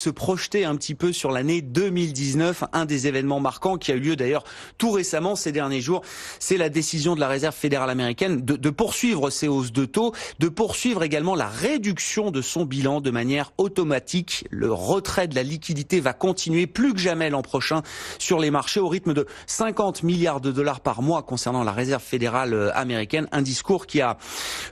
se projeter un petit peu sur l'année 2019, un des événements marquants qui a eu lieu d'ailleurs tout récemment ces derniers jours, c'est la décision de la Réserve fédérale américaine de poursuivre ces hausses de taux, de poursuivre également la réduction de son bilan de manière automatique. Le retrait de la liquidité va continuer plus que jamais l'an prochain sur les marchés au rythme de 50 milliards de dollars par mois concernant la Réserve fédérale américaine. Un discours qui a,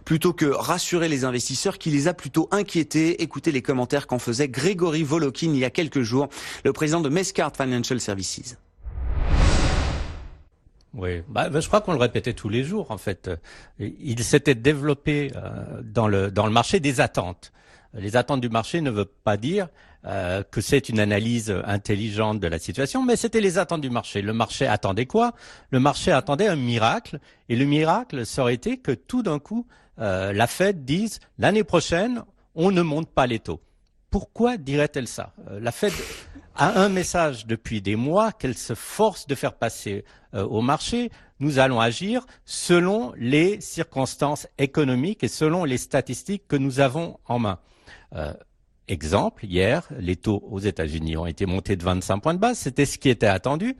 plutôt que rassurer les investisseurs, qui les a plutôt inquiétés. Écoutez les commentaires qu'en faisait Grégory Volokin il y a quelques jours, le président de Mescard Financial Services. Oui, je crois qu'on le répétait tous les jours en fait. Il s'était développé dans le marché des attentes. Les attentes du marché ne veulent pas dire que c'est une analyse intelligente de la situation, mais c'était les attentes du marché. Le marché attendait quoi? Le marché attendait un miracle, et le miracle, ça aurait été que tout d'un coup, la Fed dise l'année prochaine, on ne monte pas les taux. Pourquoi dirait-elle ça? La Fed a un message depuis des mois qu'elle se force de faire passer au marché. Nous allons agir selon les circonstances économiques et selon les statistiques que nous avons en main. Exemple, hier, les taux aux États-Unis ont été montés de 25 points de base. C'était ce qui était attendu.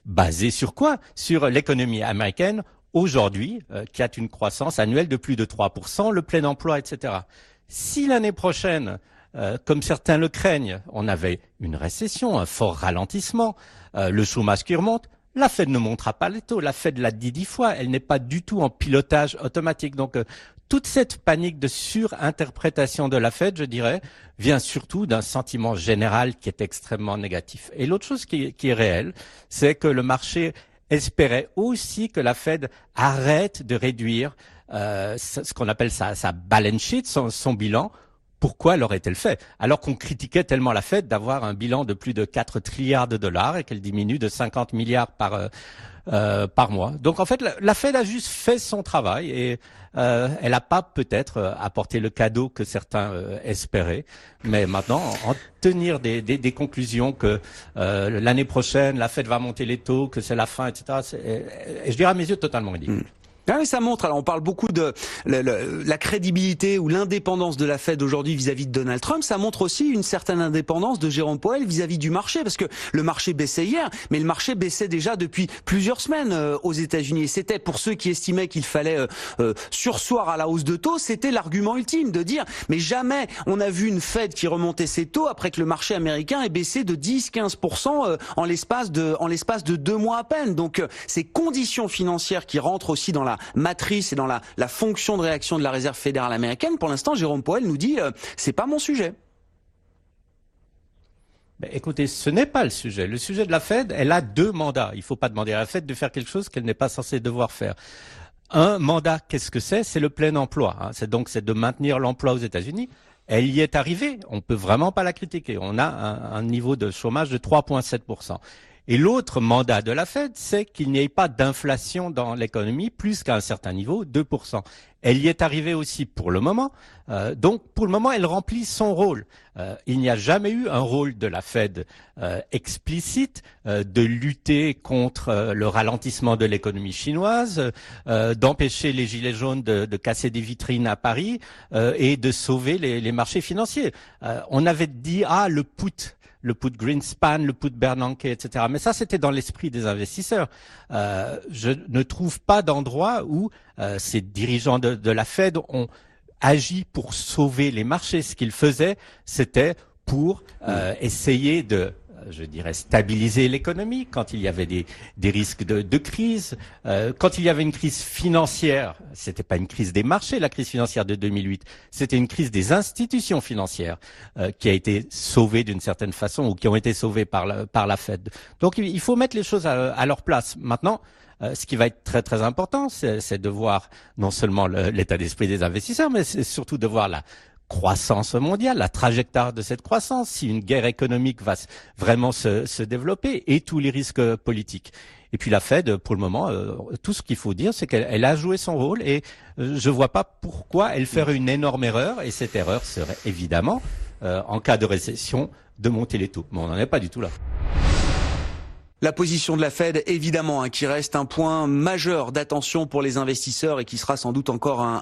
Basé sur quoi? Sur l'économie américaine aujourd'hui, qui a une croissance annuelle de plus de 3%, le plein emploi, etc. Si l'année prochaine, comme certains le craignent, on avait une récession, un fort ralentissement, le chômage qui remonte, la Fed ne montera pas les taux. La Fed l'a dit 10 fois, elle n'est pas du tout en pilotage automatique. Donc, toute cette panique de surinterprétation de la Fed, je dirais, vient surtout d'un sentiment général qui est extrêmement négatif. Et l'autre chose qui est réelle, c'est que le marché espérait aussi que la Fed arrête de réduire ce qu'on appelle sa balance sheet, son bilan. Pourquoi l'aurait-elle fait? Alors qu'on critiquait tellement la Fed d'avoir un bilan de plus de 4 trilliards de dollars et qu'elle diminue de 50 milliards par mois. Donc en fait, la Fed a juste fait son travail et elle n'a pas peut-être apporté le cadeau que certains espéraient. Mais maintenant, en tenir des conclusions que l'année prochaine, la Fed va monter les taux, que c'est la fin, etc., je dirais à mes yeux totalement ridicule. Ah oui, ça montre, alors on parle beaucoup de la crédibilité ou l'indépendance de la Fed aujourd'hui vis-à-vis de Donald Trump, ça montre aussi une certaine indépendance de Jérôme Powell vis-à-vis du marché, parce que le marché baissait hier, mais le marché baissait déjà depuis plusieurs semaines aux États-Unis. Et c'était, pour ceux qui estimaient qu'il fallait surseoir à la hausse de taux, c'était l'argument ultime de dire, mais jamais on a vu une Fed qui remontait ses taux après que le marché américain ait baissé de 10-15% en l'espace de 2 mois à peine. Donc ces conditions financières qui rentrent aussi dans la matrice et dans la fonction de réaction de la Réserve fédérale américaine, pour l'instant, Jérôme Powell nous dit c'est pas mon sujet. Écoutez, ce n'est pas le sujet. Le sujet de la Fed, elle a 2 mandats. Il ne faut pas demander à la Fed de faire quelque chose qu'elle n'est pas censée devoir faire. Un mandat, qu'est-ce que c'est? C'est le plein emploi. Hein. C'est de maintenir l'emploi aux États-Unis. Elle y est arrivée. On peut vraiment pas la critiquer. On a un niveau de chômage de 3,7%. Et l'autre mandat de la Fed, c'est qu'il n'y ait pas d'inflation dans l'économie plus qu'à un certain niveau, 2%. Elle y est arrivée aussi pour le moment. Donc, pour le moment, elle remplit son rôle. Il n'y a jamais eu un rôle de la Fed explicite de lutter contre le ralentissement de l'économie chinoise, d'empêcher les gilets jaunes de casser des vitrines à Paris et de sauver les marchés financiers. On avait dit, le put Greenspan, le put Bernanke, etc. Mais ça, c'était dans l'esprit des investisseurs. Je ne trouve pas d'endroit où ces dirigeants de la Fed ont agi pour sauver les marchés. Ce qu'ils faisaient, c'était pour essayer de, je dirais, stabiliser l'économie quand il y avait des risques de crise. Quand il y avait une crise financière, c'était pas une crise des marchés, la crise financière de 2008, c'était une crise des institutions financières qui a été sauvée d'une certaine façon ou qui ont été sauvées par la Fed. Donc il faut mettre les choses à leur place. Maintenant, ce qui va être très très important, c'est de voir non seulement l'état d'esprit des investisseurs, mais c'est surtout de voir la croissance mondiale, la trajectoire de cette croissance, si une guerre économique va vraiment se développer et tous les risques politiques. Et puis la Fed, pour le moment, tout ce qu'il faut dire, c'est qu'elle a joué son rôle et je vois pas pourquoi elle ferait une énorme erreur. Et cette erreur serait évidemment, en cas de récession, de monter les taux. Mais on n'en est pas du tout là. La position de la Fed, évidemment, qui reste un point majeur d'attention pour les investisseurs et qui sera sans doute encore un